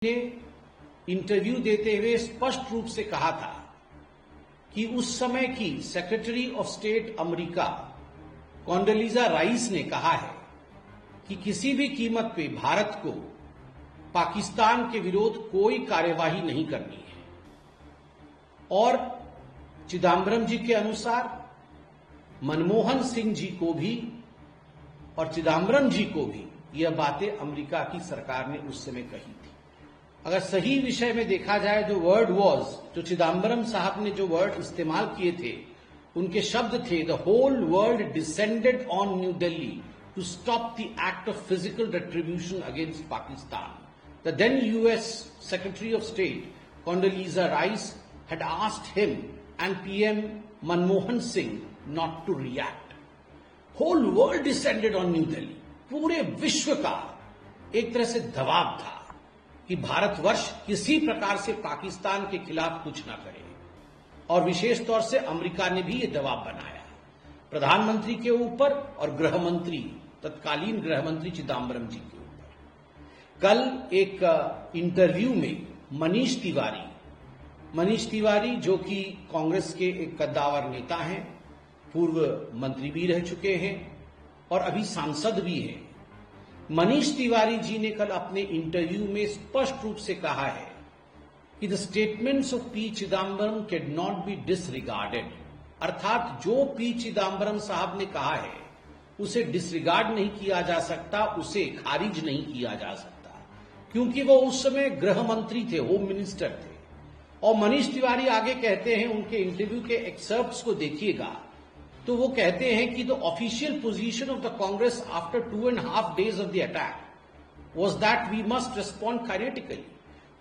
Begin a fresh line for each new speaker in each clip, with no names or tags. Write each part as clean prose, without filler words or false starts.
ने इंटरव्यू देते हुए स्पष्ट रूप से कहा था कि उस समय की secretary of state America Condoleezza Rice ने कहा है कि किसी भी कीमत पे भारत को पाकिस्तान के विरोध कोई कार्यवाही नहीं करनी है। और चिदंबरम जी के अनुसार मनमोहन सिंह जी को भी और चिदंबरम जी को भी यह बातें अमेरिका की सरकार ने उस समय कही थी। अगर सही विषय में देखा जाए, जो वर्ड वॉज, जो चिदंबरम साहब ने जो वर्ड इस्तेमाल किए थे, उनके शब्द थे, the whole world descended on New Delhi to stop the act of physical retribution against Pakistan. The then US secretary of state Condoleezza Rice had asked him and PM Manmohan Singh not to react. Whole world descended on New Delhi. पूरे विश्व का एक तरह से दबाव था कि भारतवर्ष किसी प्रकार से पाकिस्तान के खिलाफ कुछ ना करे, और विशेष तौर से अमेरिका ने भी ये दबाव बनाया प्रधानमंत्री के ऊपर और गृह मंत्री, तत्कालीन गृह मंत्री चिदंबरम जी के ऊपर। कल एक इंटरव्यू में मनीष तिवारी जो कि कांग्रेस के एक कद्दावर नेता हैं, पूर्व मंत्री भी रह चुके हैं और अभी सांसद भी हैं, मनीष तिवारी जी ने कल अपने इंटरव्यू में स्पष्ट रूप से कहा है कि the statements of P Chidambaram can not be disregarded. अर्थात जो पी चिदंबरम साहब ने कहा है उसे डिसरिगार्ड नहीं किया जा सकता, उसे खारिज नहीं किया जा सकता, क्योंकि वो उस समय गृह मंत्री थे, होम मिनिस्टर थे। और मनीष तिवारी आगे कहते हैं, उनके इंटरव्यू के एक्सर्प्ट्स को देखिएगा तो वो कहते हैं कि the official position of the Congress after 2.5 days of the attack was that we must respond kinetically.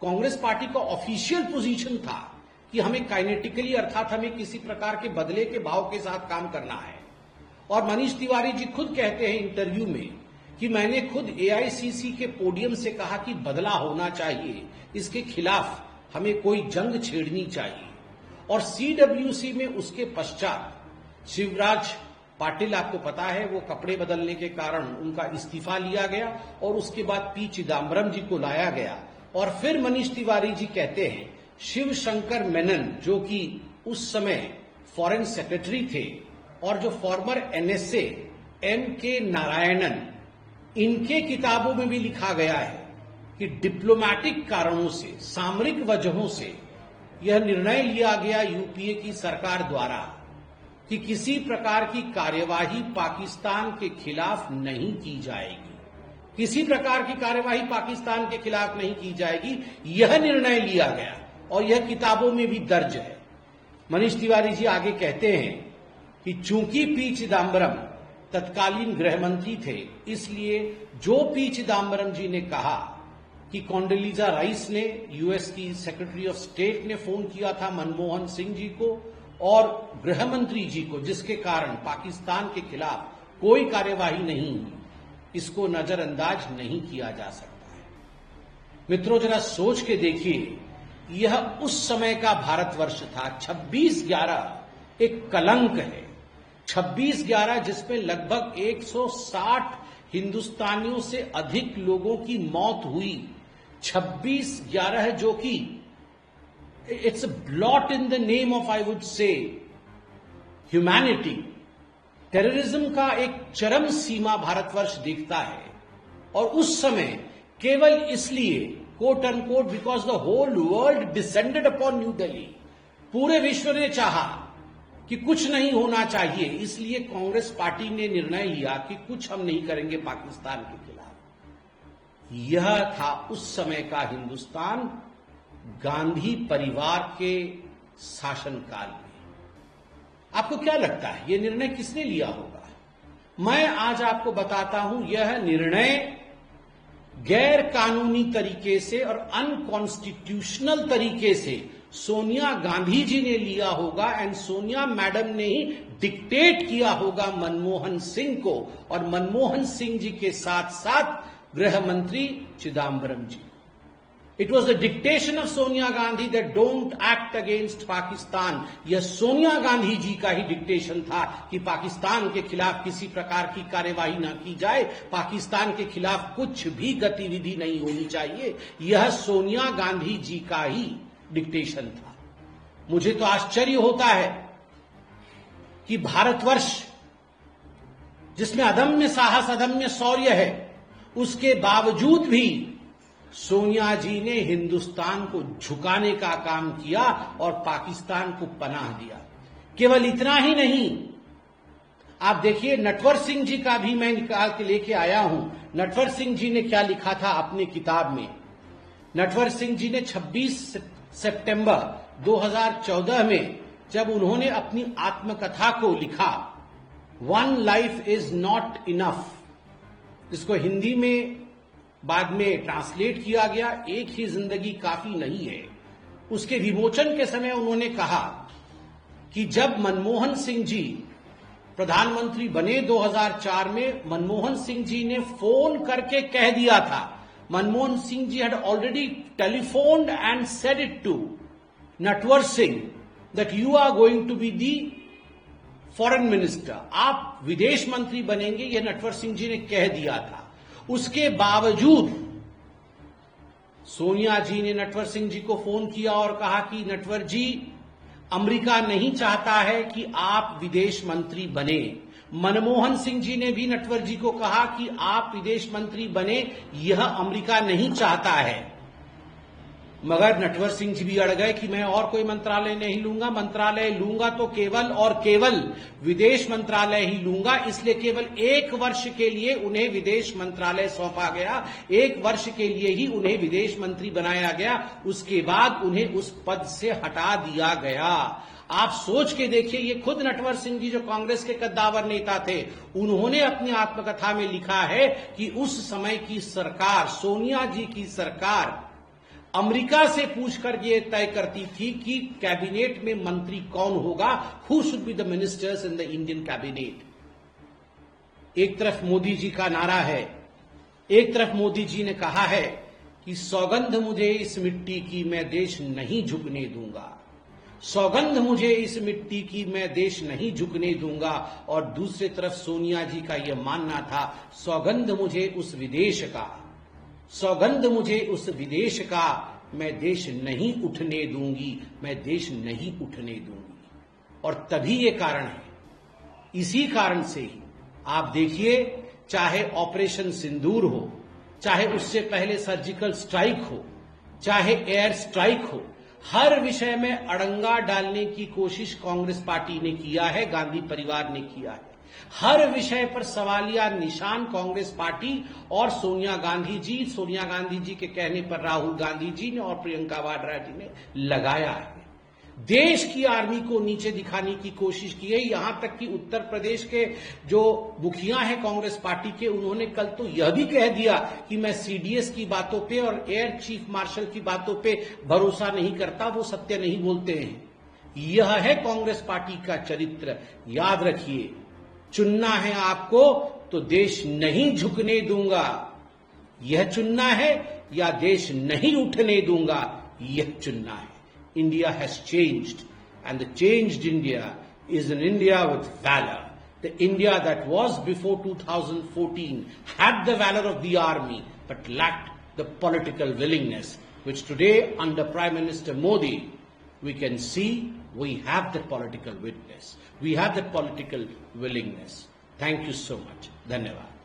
Congress party का ऑफिशियल पोजीशन था कि हमें काइनेटिकली, अर्थात हमें किसी प्रकार के बदले के भाव के साथ काम करना है। और मनीष तिवारी जी खुद कहते हैं इंटरव्यू में कि मैंने खुद एआईसीसी के पोडियम से कहा कि बदला होना चाहिए, इसके खिलाफ हमें कोई जंग छेड़नी चाहिए। और सीडब्ल्यूसी में उसके पश्चात शिवराज पाटिल, आपको पता है, वो कपड़े बदलने के कारण उनका इस्तीफा लिया गया और उसके बाद पी चिदंबरम जी को लाया गया। और फिर मनीष तिवारी जी कहते हैं शिव शंकर मेनन, जो कि उस समय फॉरेन सेक्रेटरी थे, और जो फॉर्मर एनएसए एम.के. नारायणन, इनके किताबों में भी लिखा गया है कि डिप्लोमैटिक कारणों से, सामरिक वजहों से यह निर्णय लिया गया यूपीए की सरकार द्वारा कि किसी प्रकार की कार्यवाही पाकिस्तान के खिलाफ नहीं की जाएगी, किसी प्रकार की कार्यवाही पाकिस्तान के खिलाफ नहीं की जाएगी, यह निर्णय लिया गया और यह किताबों में भी दर्ज है। मनीष तिवारी जी आगे कहते हैं कि चूंकि पी चिदंबरम तत्कालीन गृह मंत्री थे, इसलिए जो पी चिदंबरम जी ने कहा कि कॉन्डोलीजा राइस ने, यूएस की सेक्रेटरी ऑफ स्टेट ने फोन किया था मनमोहन सिंह जी को और गृह मंत्री जी को, जिसके कारण पाकिस्तान के खिलाफ कोई कार्यवाही नहीं हुई, इसको नजरअंदाज नहीं किया जा सकता है। मित्रों, जरा सोच के देखिए, यह उस समय का भारतवर्ष था। 26/11 एक कलंक है। 26/11 जिसमें लगभग 160 हिंदुस्तानियों से अधिक लोगों की मौत हुई। 26/11 जो कि it's a blot in the name of, I would say, humanity. Terrorism का एक चरम सीमा भारतवर्ष देखता है। और उस समय केवल इसलिए, quote unquote, because the whole world descended upon New Delhi, पूरे विश्व ने चाहा कि कुछ नहीं होना चाहिए, इसलिए कांग्रेस पार्टी ने निर्णय लिया कि कुछ हम नहीं करेंगे पाकिस्तान के खिलाफ। यह था उस समय का हिंदुस्तान गांधी परिवार के शासनकाल में। आपको क्या लगता है, यह निर्णय किसने लिया होगा? मैं आज आपको बताता हूं, यह निर्णय गैर कानूनी तरीके से और अनकॉन्स्टिट्यूशनल तरीके से सोनिया गांधी जी ने लिया होगा। एंड सोनिया मैडम ने ही डिक्टेट किया होगा मनमोहन सिंह को, और मनमोहन सिंह जी के साथ साथ गृह मंत्री चिदंबरम जी। It was the dictation of Sonia Gandhi that don't act against Pakistan. यह सोनिया गांधी जी का ही डिक्टेशन था कि पाकिस्तान के खिलाफ किसी प्रकार की कार्यवाही न की जाए, पाकिस्तान के खिलाफ कुछ भी गतिविधि नहीं होनी चाहिए। यह सोनिया गांधी जी का ही डिक्टेशन था। मुझे तो आश्चर्य होता है कि भारतवर्ष जिसमें अदम्य साहस, अदम्य शौर्य है, उसके बावजूद भी सोनिया जी ने हिंदुस्तान को झुकाने का काम किया और पाकिस्तान को पनाह दिया। केवल इतना ही नहीं, आप देखिए नटवर सिंह जी का भी मैं निकाल के लेके आया हूं। नटवर सिंह जी ने क्या लिखा था अपनी किताब में। नटवर सिंह जी ने 26 सितंबर 2014 में जब उन्होंने अपनी आत्मकथा को लिखा, one life is not enough, इसको हिंदी में बाद में ट्रांसलेट किया गया, एक ही जिंदगी काफी नहीं है। उसके विमोचन के समय उन्होंने कहा कि जब मनमोहन सिंह जी प्रधानमंत्री बने 2004 में, मनमोहन सिंह जी ने फोन करके कह दिया था, Manmohan Singh ji had already telephoned and said it to Natwar Singh that you are going to be the foreign minister, आप विदेश मंत्री बनेंगे, यह नटवर सिंह जी ने कह दिया था। उसके बावजूद सोनिया जी ने नटवर सिंह जी को फोन किया और कहा कि नटवर जी, अमेरिका नहीं चाहता है कि आप विदेश मंत्री बने। मनमोहन सिंह जी ने भी नटवर जी को कहा कि आप विदेश मंत्री बने, यह अमेरिका नहीं चाहता है। मगर नटवर सिंह जी भी अड़ गए कि मैं और कोई मंत्रालय नहीं लूंगा, मंत्रालय लूंगा तो केवल और केवल विदेश मंत्रालय ही लूंगा। इसलिए केवल 1 वर्ष के लिए उन्हें विदेश मंत्रालय सौंपा गया, 1 वर्ष के लिए ही उन्हें विदेश मंत्री बनाया गया। उसके बाद उन्हें उस पद से हटा दिया गया। आप सोच के देखिए, ये खुद नटवर सिंह जी जो कांग्रेस के कद्दावर नेता थे, उन्होंने अपनी आत्मकथा में लिखा है कि उस समय की सरकार, सोनिया जी की सरकार, अमेरिका से पूछकर ये तय करती थी कि कैबिनेट में मंत्री कौन होगा, who should be the ministers in the Indian cabinet. एक तरफ मोदी जी का नारा है, एक तरफ मोदी जी ने कहा है कि सौगंध मुझे इस मिट्टी की मैं देश नहीं झुकने दूंगा, सौगंध मुझे इस मिट्टी की मैं देश नहीं झुकने दूंगा। और दूसरी तरफ सोनिया जी का यह मानना था, सौगंध मुझे उस विदेश का, सौगंध मुझे उस विदेश का, मैं देश नहीं उठने दूंगी, मैं देश नहीं उठने दूंगी। और तभी ये कारण है, इसी कारण से ही आप देखिए, चाहे ऑपरेशन सिंदूर हो, चाहे उससे पहले सर्जिकल स्ट्राइक हो, चाहे एयर स्ट्राइक हो, हर विषय में अड़ंगा डालने की कोशिश कांग्रेस पार्टी ने किया है, गांधी परिवार ने किया है। हर विषय पर सवालिया निशान कांग्रेस पार्टी और सोनिया गांधी जी के कहने पर राहुल गांधी जी ने और प्रियंका वाड्रा जी ने लगाया है। देश की आर्मी को नीचे दिखाने की कोशिश की है। यहां तक कि उत्तर प्रदेश के जो मुखिया हैं कांग्रेस पार्टी के, उन्होंने कल तो यह भी कह दिया कि मैं सीडीएस की बातों पे और एयर चीफ मार्शल की बातों पे भरोसा नहीं करता, वो सत्य नहीं बोलते हैं। यह है कांग्रेस पार्टी का चरित्र। याद रखिए, चुनना है आपको तो देश नहीं झुकने दूंगा, यह चुनना है, या देश नहीं उठने दूंगा, यह चुनना है। India has changed, and the changed India is an India with valor. The India that was before 2014 had the valor of the army but lacked the political willingness, which today under Prime Minister Modi we can see we have the political witness, we have the political willingness. Thank you so much. Dhanyavad.